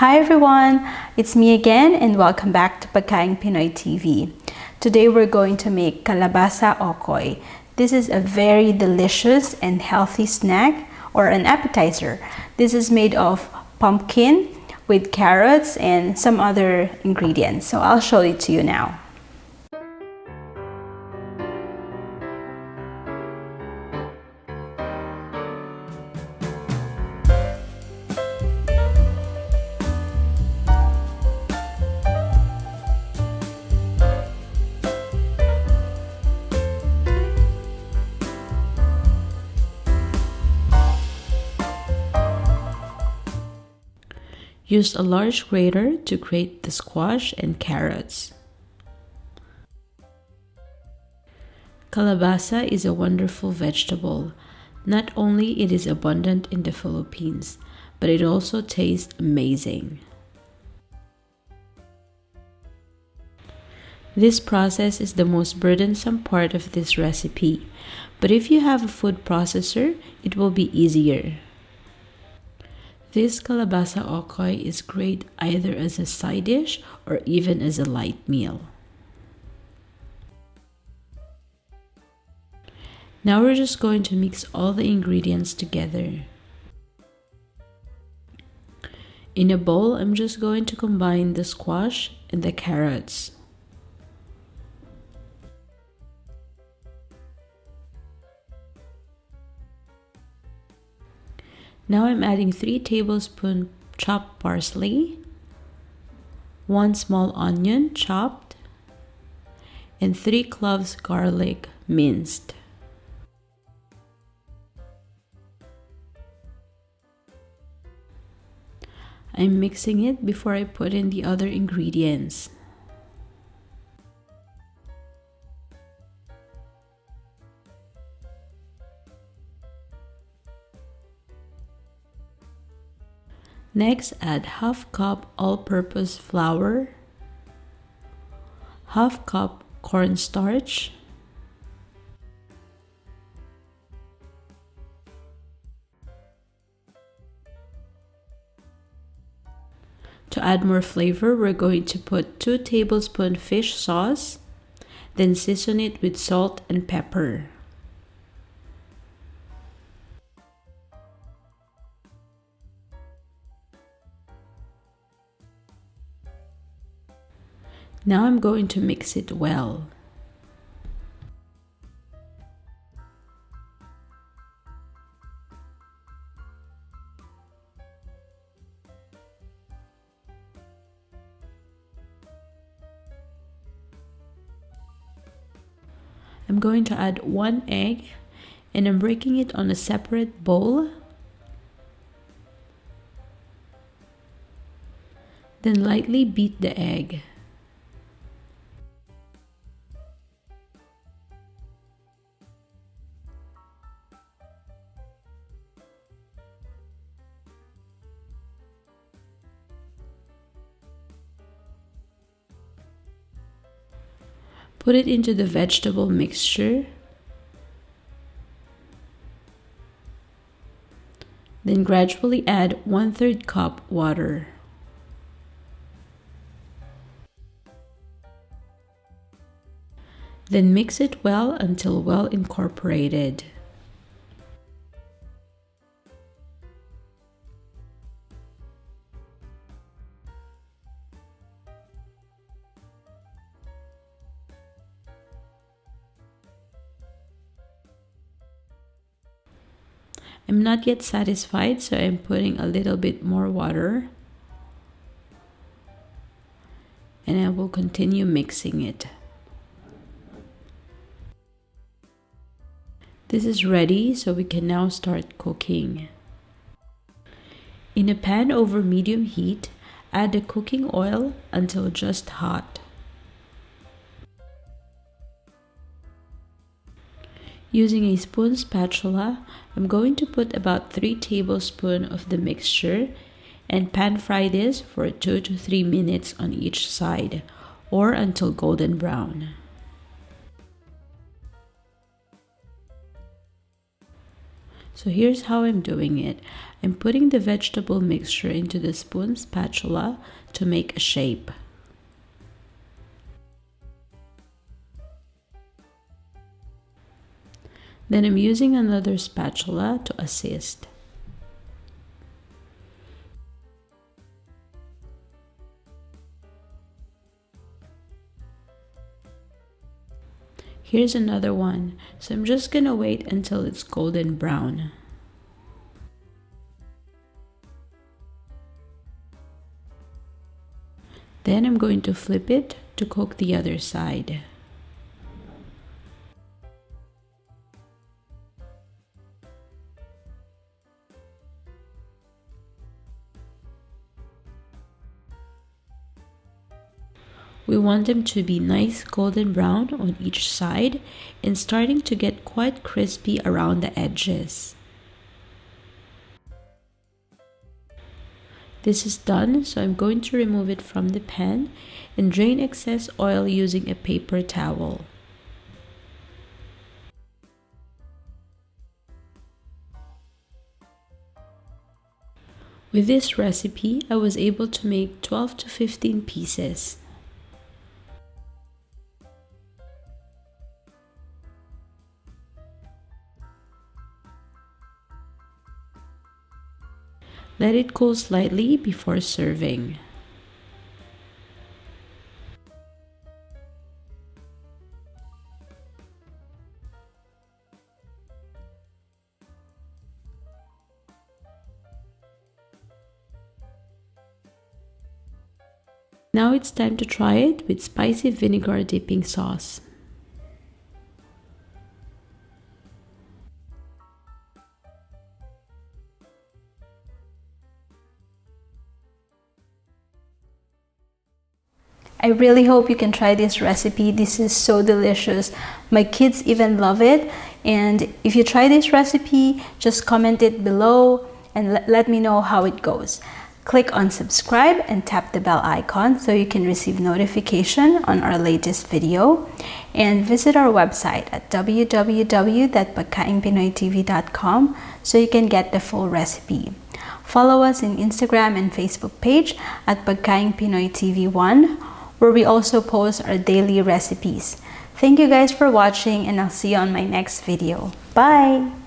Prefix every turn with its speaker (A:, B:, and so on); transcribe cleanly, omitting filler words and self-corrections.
A: Hi everyone, it's me again and welcome back to Pagkaing Pinoy TV. Today we're going to make Kalabasa Okoy. This is a very delicious and healthy snack or an appetizer. This is made of pumpkin with carrots and some other ingredients. So I'll show it to you now.
B: Use a large grater to grate the squash and carrots. Kalabasa is a wonderful vegetable. Not only it is abundant in the Philippines, but it also tastes amazing. This process is the most burdensome part of this recipe, but if you have a food processor, it will be easier. This Kalabasa Okoy is great either as a side dish or even as a light meal. Now we're just going to mix all the ingredients together. In a bowl, I'm just going to combine the squash and the carrots. Now I'm adding 3 tablespoons chopped parsley, 1 small onion chopped, and 3 cloves garlic minced. I'm mixing it before I put in the other ingredients. Next, add half cup all-purpose flour, half cup cornstarch, to add more flavor, we're going to put 2 tablespoons fish sauce, then season it with salt and pepper. Now I'm going to mix it well. I'm going to add 1 egg and I'm breaking it on a separate bowl. Then lightly beat the egg. Put it into the vegetable mixture. Then gradually add 1/3 cup water. Then mix it well until well incorporated. I'm not yet satisfied, so I'm putting a little bit more water. And I will continue mixing it. This is ready, so we can now start cooking. In a pan over medium heat, add the cooking oil until just hot. Using a spoon spatula, I'm going to put about 3 tablespoons of the mixture and pan fry this for 2 to 3 minutes on each side or until golden brown. So here's how I'm doing it. I'm putting the vegetable mixture into the spoon spatula to make a shape. Then I'm using another spatula to assist. Here's another one, so I'm just gonna wait until it's golden brown. Then I'm going to flip it to cook the other side. We want them to be nice golden brown on each side and starting to get quite crispy around the edges. This is done, so I'm going to remove it from the pan and drain excess oil using a paper towel. With this recipe, I was able to make 12 to 15 pieces. Let it cool slightly before serving. Now it's time to try it with spicy vinegar dipping sauce.
A: I really hope you can try this recipe. This is so delicious. My kids even love it. And if you try this recipe, just comment it below and let me know how it goes. Click on subscribe and tap the bell icon so you can receive notification on our latest video. And visit our website at www.pagkaingpinoytv.com so you can get the full recipe. Follow us in Instagram and Facebook page at pagkaingpinoytv1, where we also post our daily recipes. Thank you guys for watching, and I'll see you on my next video. Bye!